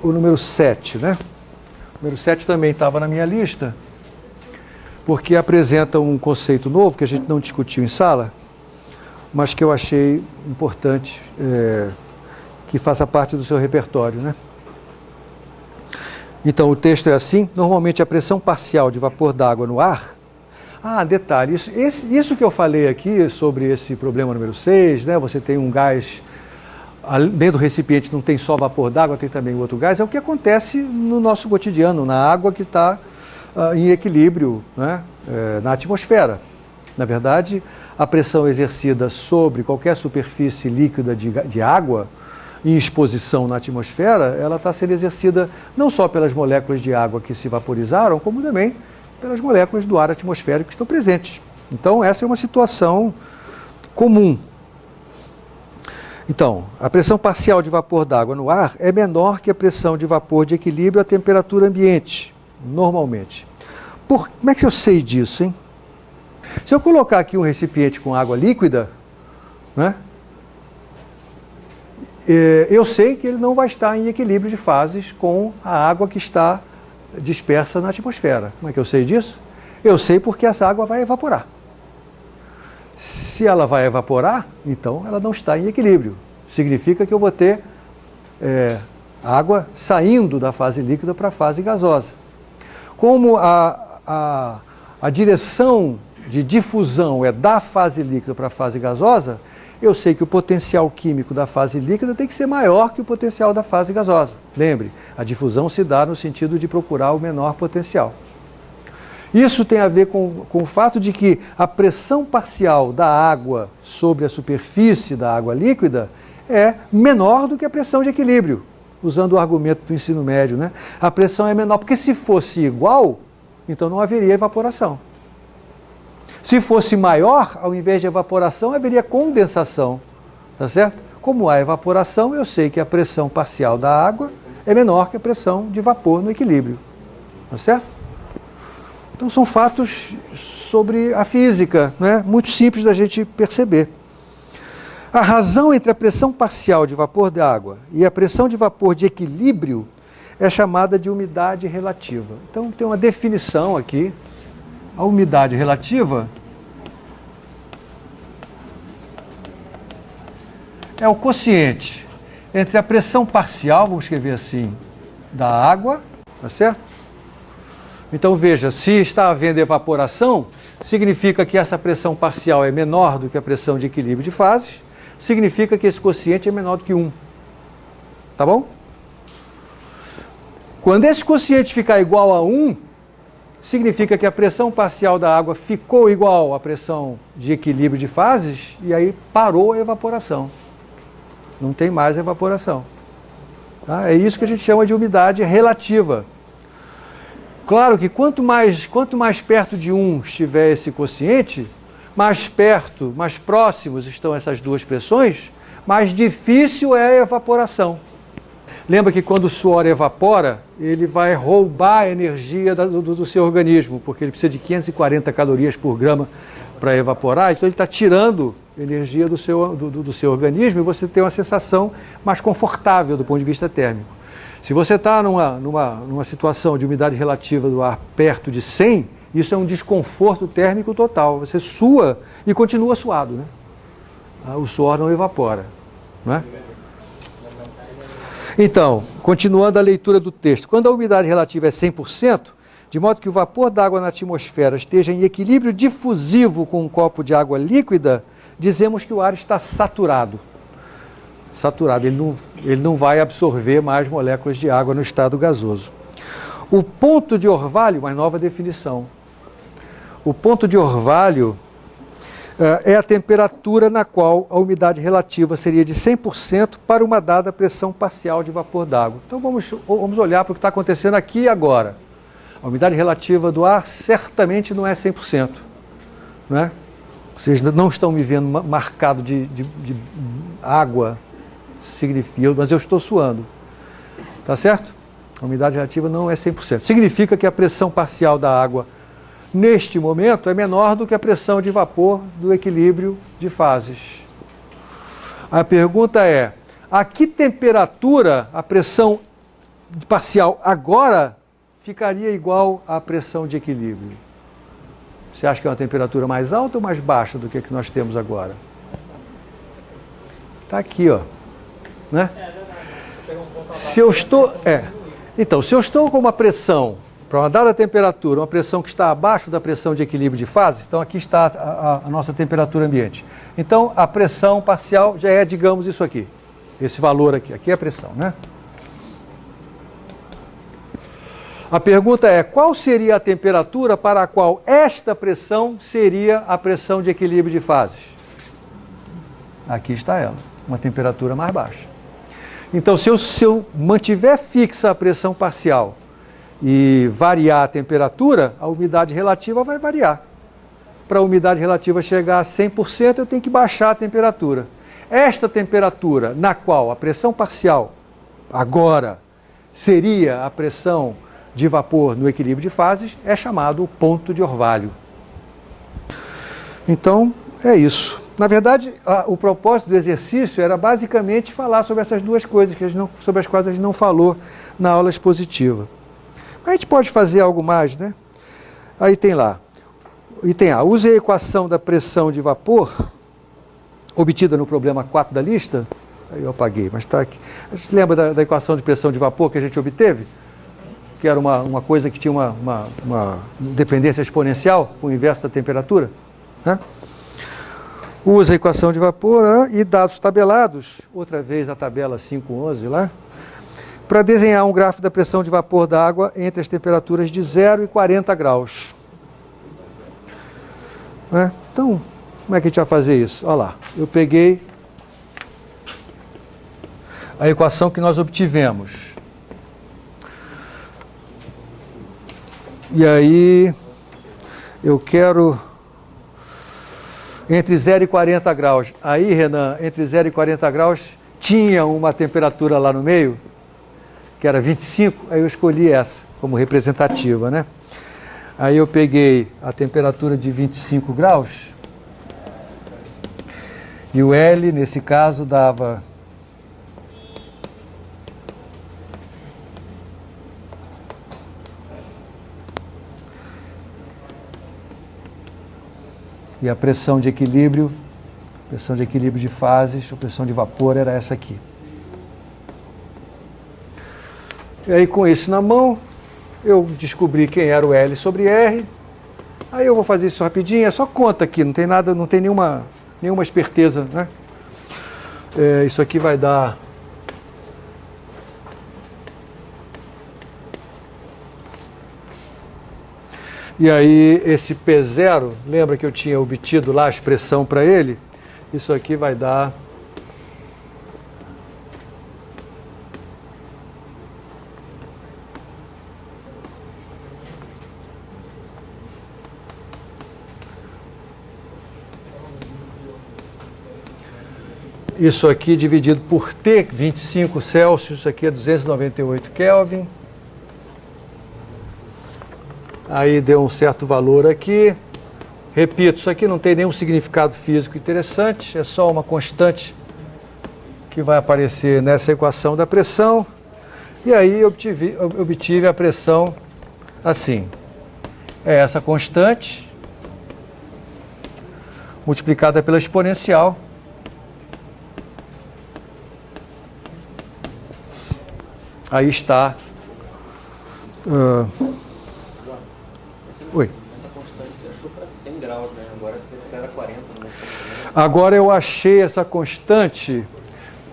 o número 7, né? O número 7 também estava na minha lista, porque apresenta um conceito novo que a gente não discutiu em sala, mas que eu achei importante que faça parte do seu repertório, né? Então, o texto é assim: normalmente a pressão parcial de vapor d'água no ar... Ah, detalhe, isso que eu falei aqui sobre esse problema número 6, né? Você tem um gás, dentro do recipiente não tem só vapor d'água, tem também outro gás, é o que acontece no nosso cotidiano, na água que está em equilíbrio, né? Na atmosfera. Na verdade, a pressão exercida sobre qualquer superfície líquida de água, em exposição na atmosfera, ela está sendo exercida não só pelas moléculas de água que se vaporizaram, como também pelas moléculas do ar atmosférico que estão presentes. Então, essa é uma situação comum. Então, a pressão parcial de vapor d'água no ar é menor que a pressão de vapor de equilíbrio à temperatura ambiente, normalmente. Como é que eu sei disso, hein? Se eu colocar aqui um recipiente com água líquida, né? Eu sei que ele não vai estar em equilíbrio de fases com a água que está dispersa na atmosfera. Como é que eu sei disso? Eu sei porque essa água vai evaporar. Se ela vai evaporar, então ela não está em equilíbrio. Significa que eu vou ter água saindo da fase líquida para a fase gasosa. Como a direção de difusão é da fase líquida para a fase gasosa, eu sei que o potencial químico da fase líquida tem que ser maior que o potencial da fase gasosa. Lembre, a difusão se dá no sentido de procurar o menor potencial. Isso tem a ver com o fato de que a pressão parcial da água sobre a superfície da água líquida é menor do que a pressão de equilíbrio, usando o argumento do ensino médio, né? A pressão é menor, porque se fosse igual, então não haveria evaporação. Se fosse maior, ao invés de evaporação, haveria condensação, tá certo? Como há evaporação, eu sei que a pressão parcial da água é menor que a pressão de vapor no equilíbrio, tá certo? Então são fatos sobre a física, né? Muito simples da gente perceber. A razão entre a pressão parcial de vapor da água e a pressão de vapor de equilíbrio é chamada de umidade relativa. Então tem uma definição aqui. A umidade relativa é o quociente entre a pressão parcial, vamos escrever assim, da água, tá certo? Então veja, se está havendo evaporação, significa que essa pressão parcial é menor do que a pressão de equilíbrio de fases, significa que esse quociente é menor do que 1. Tá bom? Quando esse quociente ficar igual a 1, significa que a pressão parcial da água ficou igual à pressão de equilíbrio de fases e aí parou a evaporação. Não tem mais evaporação. Tá? É isso que a gente chama de umidade relativa. Claro que quanto mais perto de 1 estiver esse quociente, mais perto, mais próximos estão essas duas pressões, mais difícil é a evaporação. Lembra que quando o suor evapora, ele vai roubar a energia do seu organismo, porque ele precisa de 540 calorias por grama para evaporar, então ele está tirando energia do seu organismo e você tem uma sensação mais confortável do ponto de vista térmico. Se você está numa situação de umidade relativa do ar perto de 100, isso é um desconforto térmico total. Você sua e continua suado, né? O suor não evapora, não é? Então, continuando a leitura do texto, quando a umidade relativa é 100%, de modo que o vapor d'água na atmosfera esteja em equilíbrio difusivo com um copo de água líquida, dizemos que o ar está saturado. Saturado, ele não vai absorver mais moléculas de água no estado gasoso. O ponto de orvalho, uma nova definição. O ponto de orvalho é a temperatura na qual a umidade relativa seria de 100% para uma dada pressão parcial de vapor d'água. Então vamos olhar para o que está acontecendo aqui e agora. A umidade relativa do ar certamente não é 100%. Né? Vocês não estão me vendo marcado de água, mas eu estou suando. Tá certo? A umidade relativa não é 100%. Significa que a pressão parcial da água neste momento é menor do que a pressão de vapor do equilíbrio de fases. A pergunta é, a que temperatura a pressão parcial agora ficaria igual à pressão de equilíbrio. Você acha que é uma temperatura mais alta ou mais baixa do que a que nós temos agora? Está aqui, ó. Né? Se eu estou... Então, se eu estou com uma pressão, para uma dada temperatura, uma pressão que está abaixo da pressão de equilíbrio de fases, então aqui está a nossa temperatura ambiente. Então, a pressão parcial já é, digamos, isso aqui. Esse valor aqui. Aqui é a pressão, né? A pergunta é, qual seria a temperatura para a qual esta pressão seria a pressão de equilíbrio de fases? Aqui está ela, uma temperatura mais baixa. Então, se eu mantiver fixa a pressão parcial e variar a temperatura, a umidade relativa vai variar. Para a umidade relativa chegar a 100%, eu tenho que baixar a temperatura. Esta temperatura na qual a pressão parcial agora seria a pressão de vapor no equilíbrio de fases é chamado ponto de orvalho. Então, é isso. Na verdade, o propósito do exercício era basicamente falar sobre essas duas coisas, sobre as quais a gente não falou na aula expositiva. A gente pode fazer algo mais, né? Aí tem lá, item A, use a equação da pressão de vapor, obtida no problema 4 da lista. Aí eu apaguei, mas está aqui. A gente lembra da equação de pressão de vapor que a gente obteve? Que era uma coisa que tinha uma dependência exponencial, o inverso da temperatura, né? Usa a equação de vapor, né? E dados tabelados, outra vez a tabela 511 lá, para desenhar um gráfico da pressão de vapor da água entre as temperaturas de 0 e 40 graus. Né? Então, como é que a gente vai fazer isso? Olha lá, eu peguei a equação que nós obtivemos. E aí, eu quero entre 0 e 40 graus. Aí, Renan, entre 0 e 40 graus, tinha uma temperatura lá no meio, que era 25, aí eu escolhi essa como representativa, né? Aí eu peguei a temperatura de 25 graus, e o L, nesse caso, dava... E a pressão de equilíbrio de fases, a pressão de vapor era essa aqui. E aí com isso na mão, eu descobri quem era o L sobre R. Aí eu vou fazer isso rapidinho, é só conta aqui, não tem nada, não tem nenhuma esperteza, né? Isso aqui vai dar... E aí, esse P0, lembra que eu tinha obtido lá a expressão para ele? Isso aqui vai dar... Isso aqui dividido por T, 25 Celsius, isso aqui é 298 Kelvin. Aí deu um certo valor aqui. Repito, isso aqui não tem nenhum significado físico interessante, é só uma constante que vai aparecer nessa equação da pressão. E aí obtive a pressão assim. É essa constante multiplicada pela exponencial. Aí está... Oi. Essa constante você achou para 100 graus, né? Agora você era 40. Né? Agora eu achei essa constante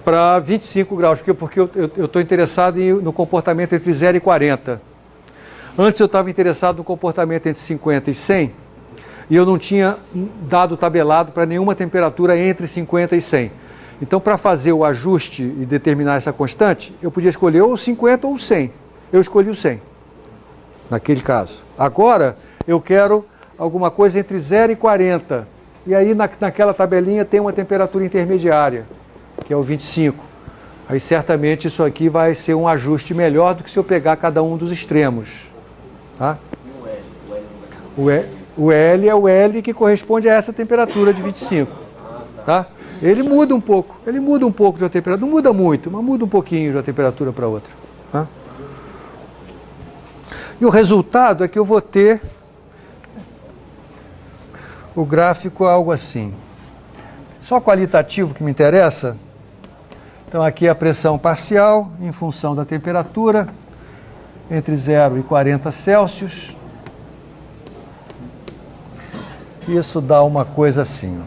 para 25 graus, porque eu estou interessado no comportamento entre 0 e 40. Antes eu estava interessado no comportamento entre 50 e 100, e eu não tinha dado tabelado para nenhuma temperatura entre 50 e 100. Então, para fazer o ajuste e determinar essa constante, eu podia escolher ou 50 ou 100. Eu escolhi o 100, naquele caso. Agora, eu quero alguma coisa entre 0 e 40. E aí, naquela tabelinha, tem uma temperatura intermediária, que é o 25. Aí, certamente, isso aqui vai ser um ajuste melhor do que se eu pegar cada um dos extremos. Tá? O L é o L que corresponde a essa temperatura de 25. Tá? Ele muda um pouco de uma temperatura. Não muda muito, mas muda um pouquinho de uma temperatura para outra. Tá? E o resultado é que eu vou ter o gráfico algo assim. Só qualitativo que me interessa. Então aqui a pressão parcial em função da temperatura, entre 0 e 40 Celsius. Isso dá uma coisa assim.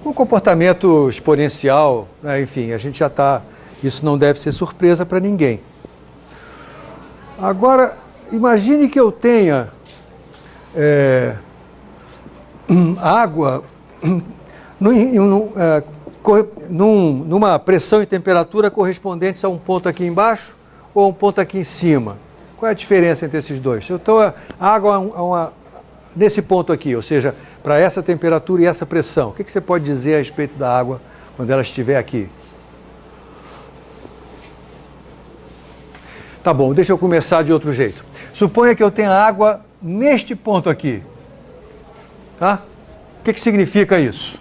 O comportamento exponencial, né, enfim, a gente já está... Isso não deve ser surpresa para ninguém. Agora, imagine que eu tenha água numa pressão e temperatura correspondentes a um ponto aqui embaixo ou a um ponto aqui em cima. Qual é a diferença entre esses dois? Eu estou a água nesse ponto aqui, ou seja, para essa temperatura e essa pressão. O que você pode dizer a respeito da água quando ela estiver aqui? Tá bom, deixa eu começar de outro jeito. Suponha que eu tenha água neste ponto aqui. Tá? O que significa isso?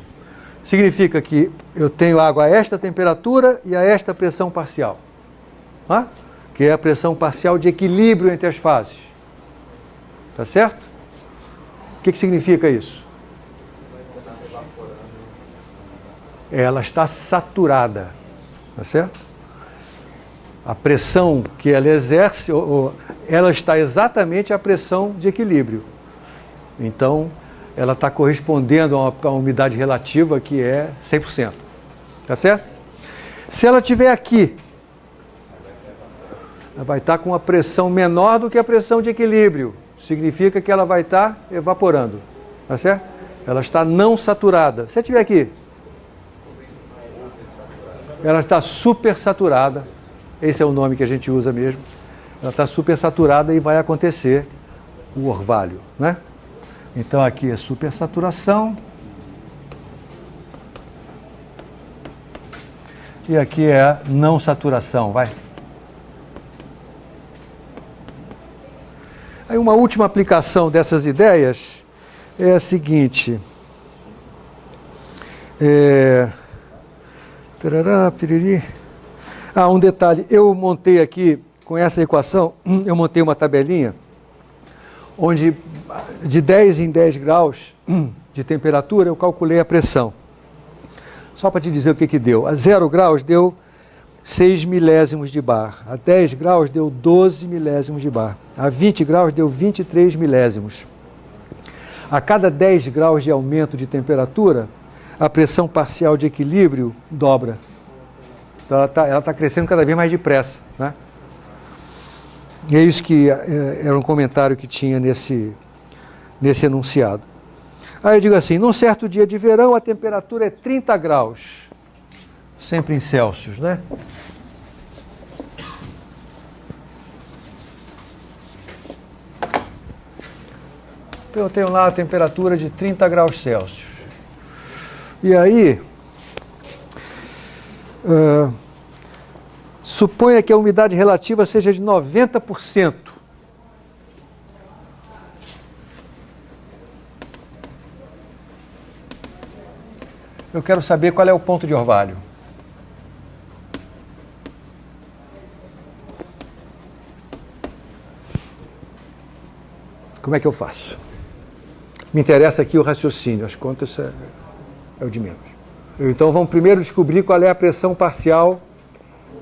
Significa que eu tenho água a esta temperatura e a esta pressão parcial. Tá? Que é a pressão parcial de equilíbrio entre as fases. Tá certo? O que significa isso? Ela está saturada. Tá certo? A pressão que ela exerce, ela está exatamente à pressão de equilíbrio. Então, ela está correspondendo a uma umidade relativa que é 100%. Tá certo? Se ela estiver aqui, ela vai estar com uma pressão menor do que a pressão de equilíbrio. Significa que ela vai estar evaporando. Tá certo? Ela está não saturada. Se ela estiver aqui, ela está supersaturada. Esse é o nome que a gente usa mesmo. Ela está supersaturada e vai acontecer o orvalho, né? Então aqui é supersaturação. E aqui é não saturação, vai. Aí uma última aplicação dessas ideias é a seguinte. Tarará, piriri. Um detalhe, eu montei aqui, com essa equação, eu montei uma tabelinha, onde de 10 em 10 graus de temperatura eu calculei a pressão. Só para te dizer o que deu. A 0 graus deu 6 milésimos de bar. A 10 graus deu 12 milésimos de bar. A 20 graus deu 23 milésimos. A cada 10 graus de aumento de temperatura, a pressão parcial de equilíbrio dobra. Então ela tá crescendo cada vez mais depressa, né? E é isso que era um comentário que tinha nesse enunciado. Aí eu digo assim, num certo dia de verão a temperatura é 30 graus, sempre em Celsius, né? Então eu tenho lá a temperatura de 30 graus Celsius. E aí... suponha que a umidade relativa seja de 90%. Eu quero saber qual é o ponto de orvalho. Como é que eu faço? Me interessa aqui o raciocínio, as contas é o de menos. Então vamos primeiro descobrir qual é a pressão parcial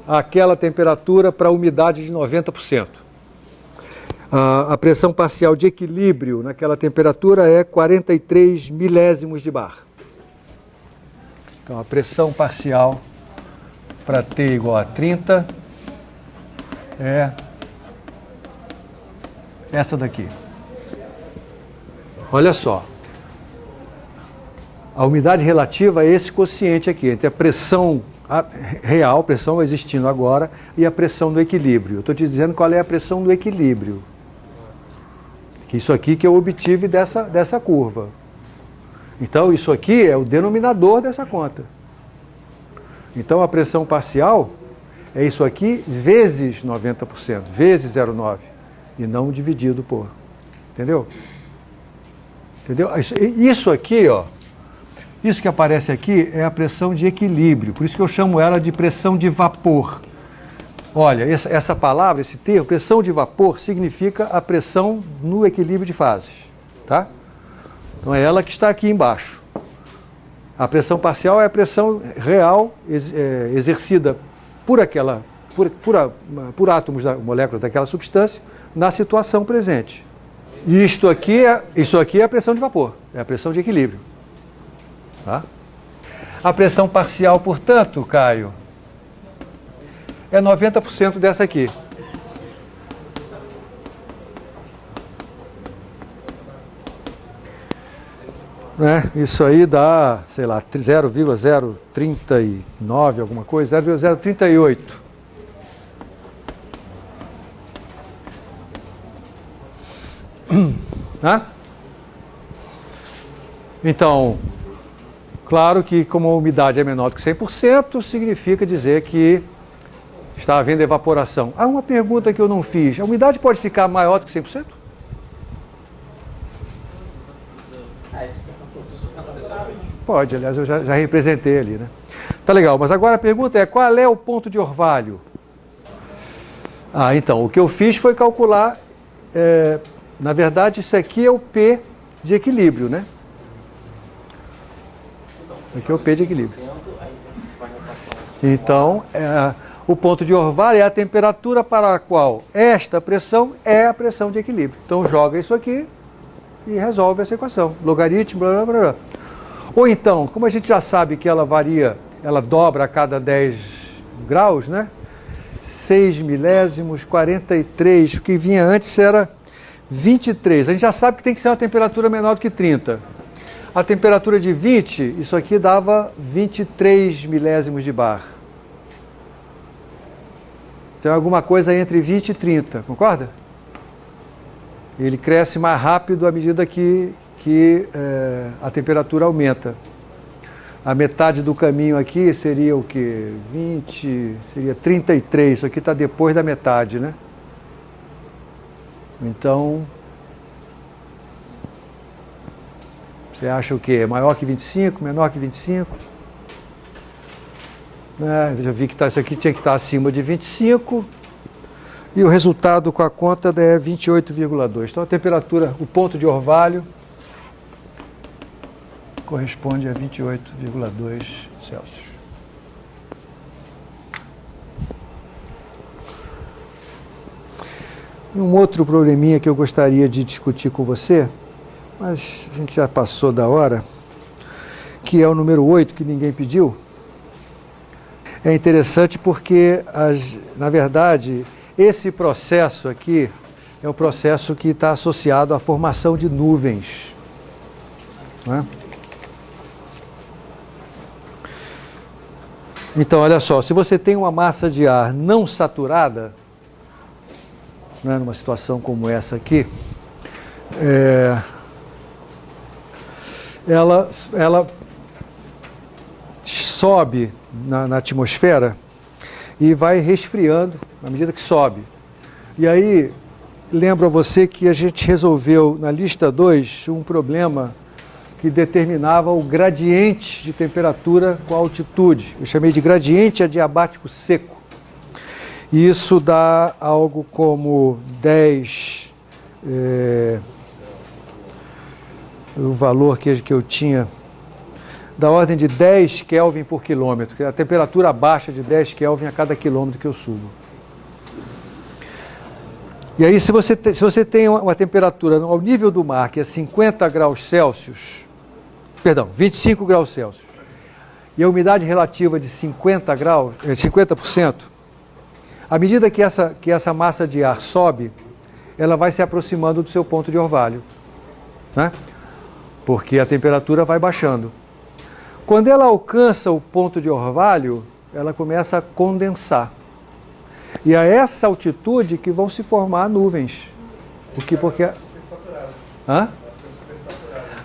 àquela temperatura para a umidade de 90%. A pressão parcial de equilíbrio naquela temperatura é 43 milésimos de bar. Então a pressão parcial para T igual a 30 é essa daqui. Olha só. A umidade relativa é esse quociente aqui, entre a pressão real, pressão existindo agora, e a pressão do equilíbrio. Eu estou te dizendo qual é a pressão do equilíbrio. Isso aqui que eu obtive dessa curva. Então, isso aqui é o denominador dessa conta. Então, a pressão parcial é isso aqui vezes 90%, vezes 0,9, e não dividido por. Entendeu? Entendeu? Isso aqui, ó. Isso que aparece aqui é a pressão de equilíbrio, por isso que eu chamo ela de pressão de vapor. Olha, essa palavra, esse termo, pressão de vapor, significa a pressão no equilíbrio de fases, tá? Então é ela que está aqui embaixo. A pressão parcial é a pressão real exercida por átomos da molécula daquela substância na situação presente. E isso aqui é a pressão de vapor, é a pressão de equilíbrio. Tá? A pressão parcial, portanto, Caio, é 90% dessa aqui. Né? Isso aí dá, sei lá, 0,039 alguma coisa, 0,038. Né? Então, claro que como a umidade é menor do que 100%, significa dizer que está havendo evaporação. Há uma pergunta que eu não fiz. A umidade pode ficar maior do que 100%? Pode, aliás, eu já representei ali, né? Tá legal, mas agora a pergunta é, qual é o ponto de orvalho? Então, o que eu fiz foi calcular, na verdade, isso aqui é o P de equilíbrio, né? Isso aqui é o P de equilíbrio. Então, o ponto de orvalho é a temperatura para a qual esta pressão é a pressão de equilíbrio. Então, joga isso aqui e resolve essa equação. Logaritmo, blá, blá, blá, blá. Ou então, como a gente já sabe que ela varia, ela dobra a cada 10 graus, né? 6 milésimos, 43, o que vinha antes era 23. A gente já sabe que tem que ser uma temperatura menor do que 30. A temperatura de 20, isso aqui dava 23 milésimos de bar. Tem alguma coisa entre 20 e 30, concorda? Ele cresce mais rápido à medida que a temperatura aumenta. A metade do caminho aqui seria o quê? 20, seria 33. Isso aqui está depois da metade, né? Então, você acha o quê? É maior que 25? Menor que 25? Eu já vi que isso aqui tinha que estar acima de 25. E o resultado com a conta é 28,2. Então a temperatura, o ponto de orvalho, corresponde a 28,2 Celsius. Um outro probleminha que eu gostaria de discutir com você, mas a gente já passou da hora, que é o número 8, que ninguém pediu. É interessante porque, na verdade, esse processo aqui é um processo que está associado à formação de nuvens. Né? Então, olha só, se você tem uma massa de ar não saturada, né, numa situação como essa aqui, ela sobe na atmosfera e vai resfriando na medida que sobe. E aí, lembro a você que a gente resolveu na lista 2 um problema que determinava o gradiente de temperatura com a altitude. Eu chamei de gradiente adiabático seco. E isso dá algo como 10, o valor que eu tinha, da ordem de 10 Kelvin por quilômetro, que é a temperatura abaixo de 10 Kelvin a cada quilômetro que eu subo. E aí, se você tem uma temperatura ao nível do mar, que é 50 graus Celsius, perdão, 25 graus Celsius, e a umidade relativa de 50%, à medida que essa massa de ar sobe, ela vai se aproximando do seu ponto de orvalho, né? Porque a temperatura vai baixando. Quando ela alcança o ponto de orvalho, ela começa a condensar. E a essa altitude que vão se formar nuvens. Porque Hã?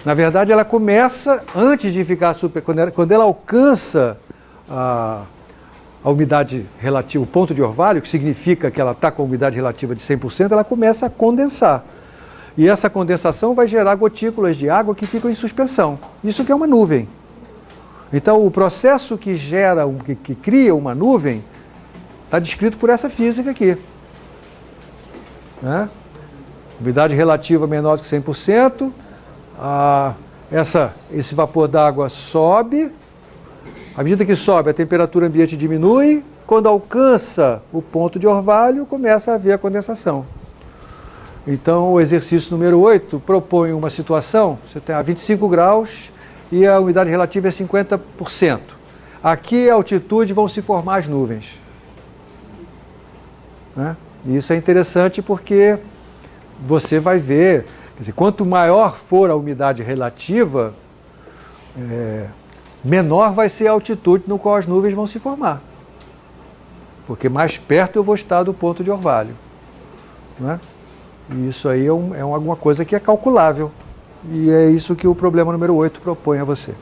Na verdade, ela começa, antes de ficar super... Quando ela alcança a umidade relativa, o ponto de orvalho, que significa que ela está com a umidade relativa de 100%, ela começa a condensar. E essa condensação vai gerar gotículas de água que ficam em suspensão. Isso que é uma nuvem. Então, o processo que cria uma nuvem Está descrito por essa física aqui. Né? Umidade relativa menor do que 100%. Esse vapor d'água sobe. À medida que sobe, a temperatura ambiente diminui. Quando alcança o ponto de orvalho, começa a haver a condensação. Então, o exercício número 8 propõe uma situação, você tem a 25 graus e a umidade relativa é 50%. Aqui, a altitude, vão se formar as nuvens. Né? E isso é interessante porque você vai ver, quer dizer, quanto maior for a umidade relativa, menor vai ser a altitude no qual as nuvens vão se formar. Porque mais perto eu vou estar do ponto de orvalho. Né? E isso aí é alguma coisa que é calculável. E é isso que o problema número 8 propõe a você.